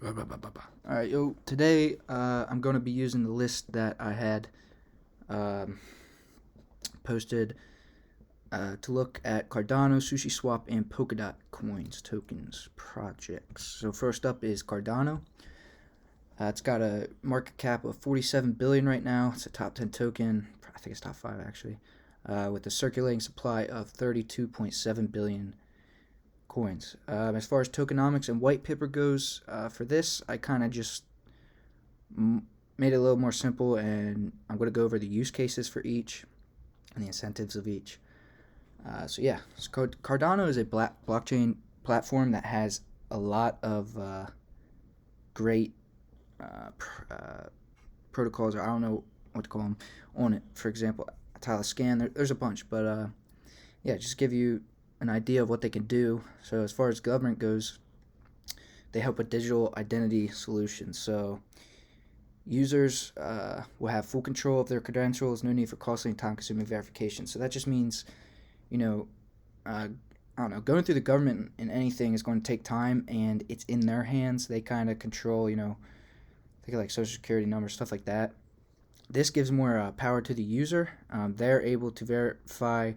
Alright, yo, today I'm going to be using the list that I had um, posted to look at Cardano, Sushi Swap, and POLKADOT coins, tokens, projects. So first up is Cardano. It's got a market cap of 47 billion right now. It's a top 10 token. I think it's top 5 actually, with a circulating supply of 32.7 billion coins. As far as tokenomics and white paper goes, for this, I kind of just made it a little more simple, and I'm going to go over the use cases for each and the incentives of each. So Cardano is a blockchain platform that has a lot of great protocols, or I don't know what to call them, on it. For example, Untitled, there's a bunch, but just give you an idea of what they can do. So as far as government goes, they help with digital identity solutions. So users will have full control of their credentials, no need for costly and time-consuming verification. So that just means, I don't know, going through the government in anything is going to take time, and it's in their hands. They kind of control, think of like social security numbers, stuff like that. This gives more power to the user. They're able to verify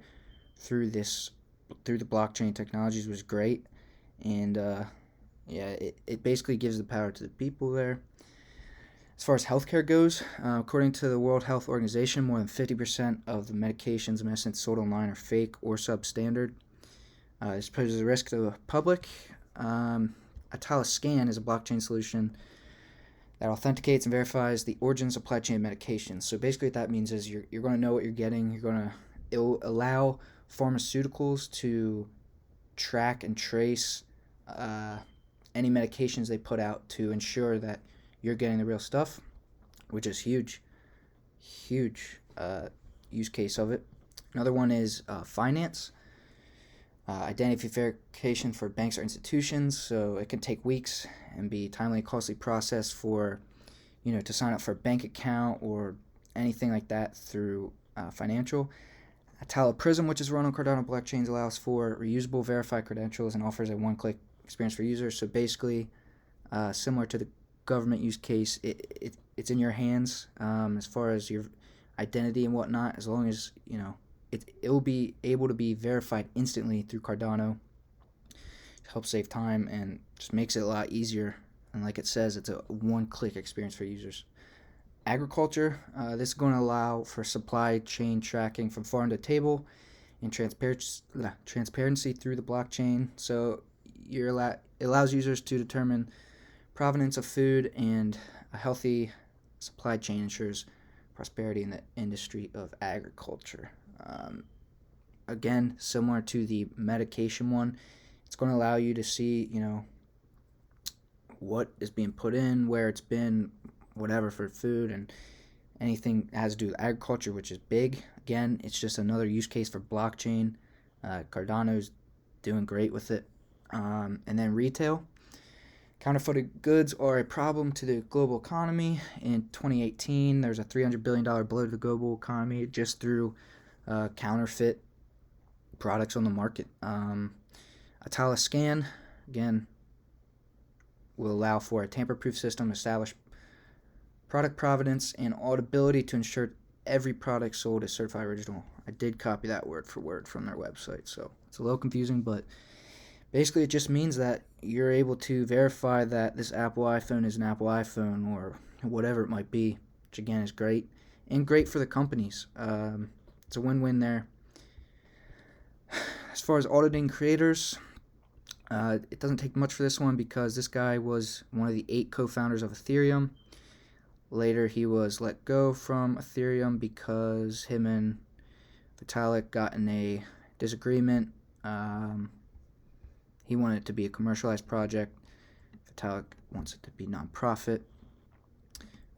through the blockchain technologies, was great, and it basically gives the power to the people there. As far as healthcare goes, according to the World Health Organization, more than 50% of the medications and medicines sold online are fake or substandard. This poses a risk to the public. Scan is a blockchain solution that authenticates and verifies the origin and supply chain of medications. So basically what that means is you're going to know what you're getting. It'll allow pharmaceuticals to track and trace any medications they put out to ensure that you're getting the real stuff, which is huge use case of it. Another one is finance. Identity verification for banks or institutions, so it can take weeks and be timely and costly process for, to sign up for a bank account or anything like that through financial. Prism, which is run on Cardano blockchains, allows for reusable verified credentials and offers a one-click experience for users. So basically, similar to the government use case, it's in your hands as far as your identity and whatnot, as long as, it will be able to be verified instantly through Cardano to help save time and just makes it a lot easier. And like it says, it's a one-click experience for users. Agriculture, this is going to allow for supply chain tracking from farm to table and transparency through the blockchain. So it allows users to determine provenance of food, and a healthy supply chain ensures prosperity in the industry of agriculture. Again, similar to the medication one, it's going to allow you to see, what is being put in, where it's been, whatever for food, and anything that has to do with agriculture, which is big. Again, it's just another use case for blockchain. Cardano's doing great with it. And then retail. Counterfeited goods are a problem to the global economy. In 2018, there's a $300 billion blow to the global economy just through counterfeit products on the market. Scan, again, will allow for a tamper-proof system to establish product provenance and auditability to ensure every product sold is certified original. I did copy that word for word from their website, so it's a little confusing, but basically it just means that you're able to verify that this Apple iPhone is an Apple iPhone, or whatever it might be, which again is great, and great for the companies. It's a win-win there. As far as auditing creators, it doesn't take much for this one because this guy was one of the 8 co-founders of Ethereum. Later, he was let go from Ethereum because him and Vitalik got in a disagreement. He wanted it to be a commercialized project. Vitalik wants it to be nonprofit.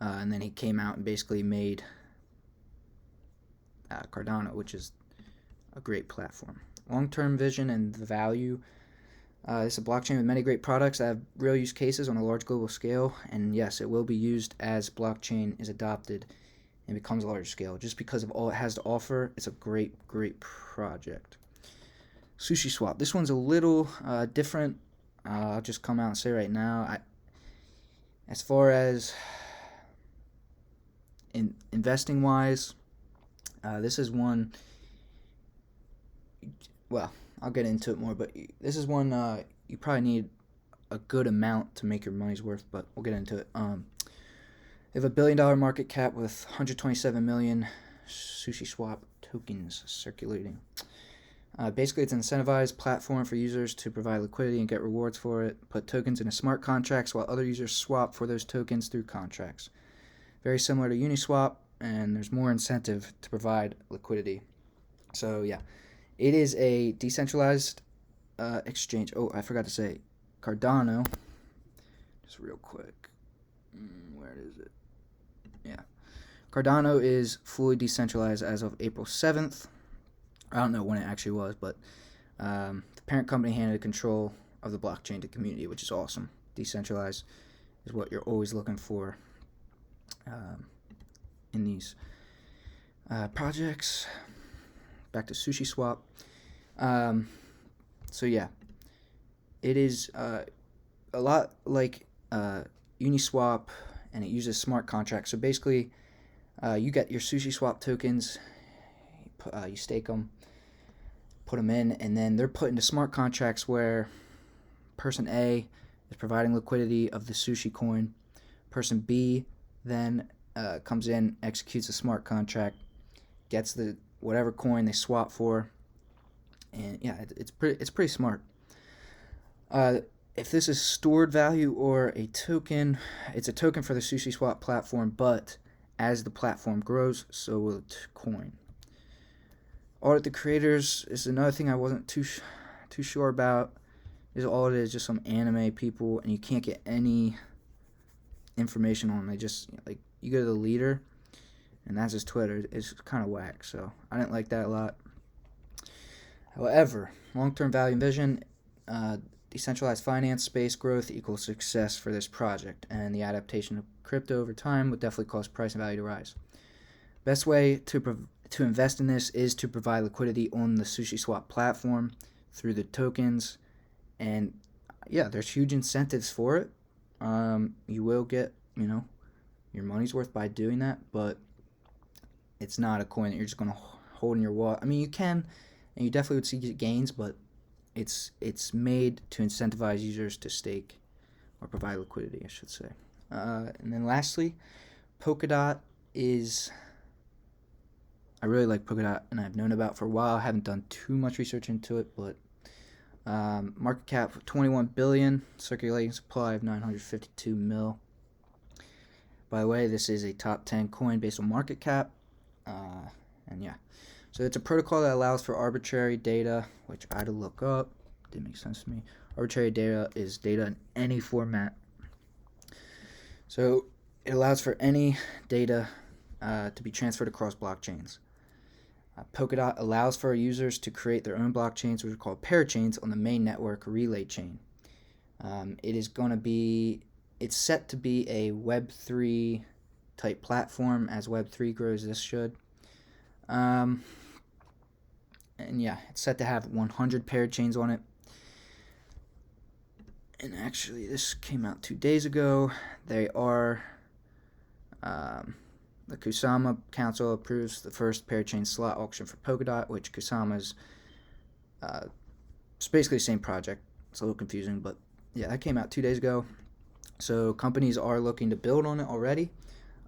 And then he came out and basically made Cardano, which is a great platform. Long-term vision and the value. It's a blockchain with many great products that have real use cases on a large global scale, and yes, it will be used as blockchain is adopted and becomes a larger scale. Just because of all it has to offer, it's a great project. Sushi Swap. This one's a little different. I'll just come out and say right now, As far as investing wise, this is one. Well, I'll get into it more, but this is one you probably need a good amount to make your money's worth. But we'll get into it. They have a $1 billion market cap with 127 million Sushi Swap tokens circulating. Basically, it's an incentivized platform for users to provide liquidity and get rewards for it. Put tokens into smart contracts while other users swap for those tokens through contracts. Very similar to Uniswap, and there's more incentive to provide liquidity. So yeah, it is a decentralized exchange. Oh, I forgot to say, Cardano. Just real quick, where is it? Yeah, Cardano is fully decentralized as of April 7th. I don't know when it actually was, but the parent company handed control of the blockchain to community, which is awesome. Decentralized is what you're always looking for in these projects. Back to Sushi Swap. So yeah, it is a lot like Uniswap, and it uses smart contracts. So basically, you get your Sushi Swap tokens, you stake them, put them in, and then they're put into smart contracts where person A is providing liquidity of the sushi coin. Person B then comes in, executes a smart contract, gets the whatever coin they swap for, and yeah, it's pretty smart. If this is stored value or a token, it's a token for the Sushi Swap platform, but as the platform grows, so will the coin. Audit the creators is another thing I wasn't too sure about. Is all it is just some anime people, and you can't get any information on them. They just, like, you go to the leader, and that's his Twitter. It's kind of whack, so I didn't like that a lot. However, long-term value and vision, decentralized finance space growth equals success for this project, and the adaptation of crypto over time would definitely cause price and value to rise. Best way to invest in this is to provide liquidity on the Sushi Swap platform through the tokens, and yeah, there's huge incentives for it. You will get, your money's worth by doing that, but it's not a coin that you're just going to hold in your wallet. I mean, you can, and you definitely would see gains, but it's made to incentivize users to stake or provide liquidity, I should say. And then lastly, POLKADOT is... I really like POLKADOT, and I've known about it for a while. I haven't done too much research into it, but market cap of 21 billion, circulating supply of 952 mil. By the way, this is a top 10 coin based on market cap, and yeah. So it's a protocol that allows for arbitrary data, which I had to look up. Didn't make sense to me. Arbitrary data is data in any format. So it allows for any data to be transferred across blockchains. POLKADOT allows for users to create their own blockchains, which are called parachains, on the main network relay chain. It's set to be a Web3 type platform. As Web3 grows, this should. And yeah, it's set to have 100 parachains on it. And actually, this came out 2 days ago. They are... the Kusama Council approves the first parachain slot auction for POLKADOT, which Kusama's it's basically the same project. It's a little confusing, but yeah, that came out 2 days ago. So companies are looking to build on it already.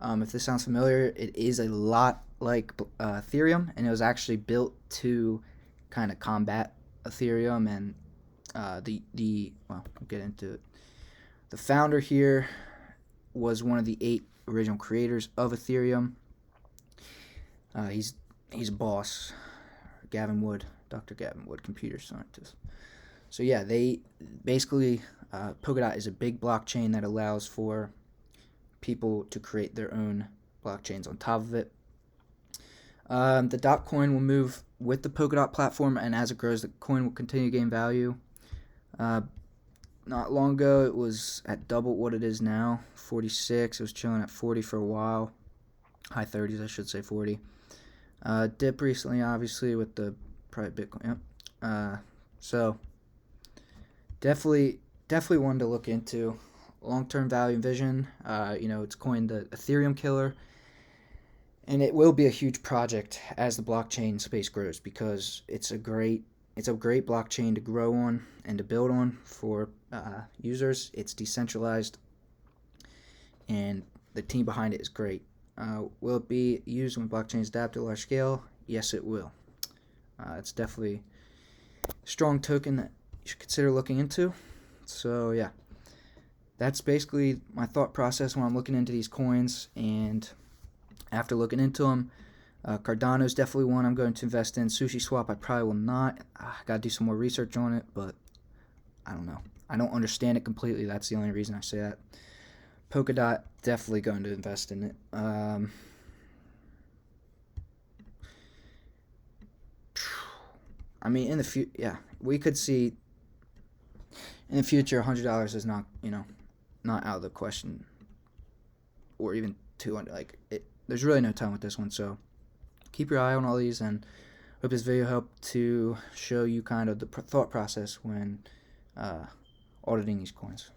If this sounds familiar, it is a lot like Ethereum, and it was actually built to kind of combat Ethereum, and well, I'll get into it. The founder here was one of the 8 original creators of Ethereum. He's a boss, Dr. Gavin Wood, computer scientist. So yeah, they basically POLKADOT is a big blockchain that allows for people to create their own blockchains on top of it. The DOT coin will move with the POLKADOT platform, and as it grows, the coin will continue to gain value. Not long ago, it was at double what it is now, 46. It was chilling at 40 for a while. High 30s, I should say 40. Dip recently, obviously, with the private Bitcoin. Yep. So, definitely one to look into. long-term value and vision. It's coined the Ethereum killer, and it will be a huge project as the blockchain space grows, because it's a great blockchain to grow on and to build on for users. It's decentralized, and the team behind it is great. Will it be used when blockchains adapt to a large scale? Yes, it will. It's definitely a strong token that you should consider looking into. So yeah, that's basically my thought process when I'm looking into these coins. And after looking into them, Cardano is definitely one I'm going to invest in. Sushi Swap, I probably will not. I gotta do some more research on it, but I don't know. I don't understand it completely. That's the only reason I say that. POLKADOT, definitely going to invest in it. I mean, in the future, yeah, we could see in the future $100 is not, not out of the question, or even 200. Like, there's really no time with this one. So keep your eye on all these, and hope this video helped to show you kind of the thought process when auditing these coins.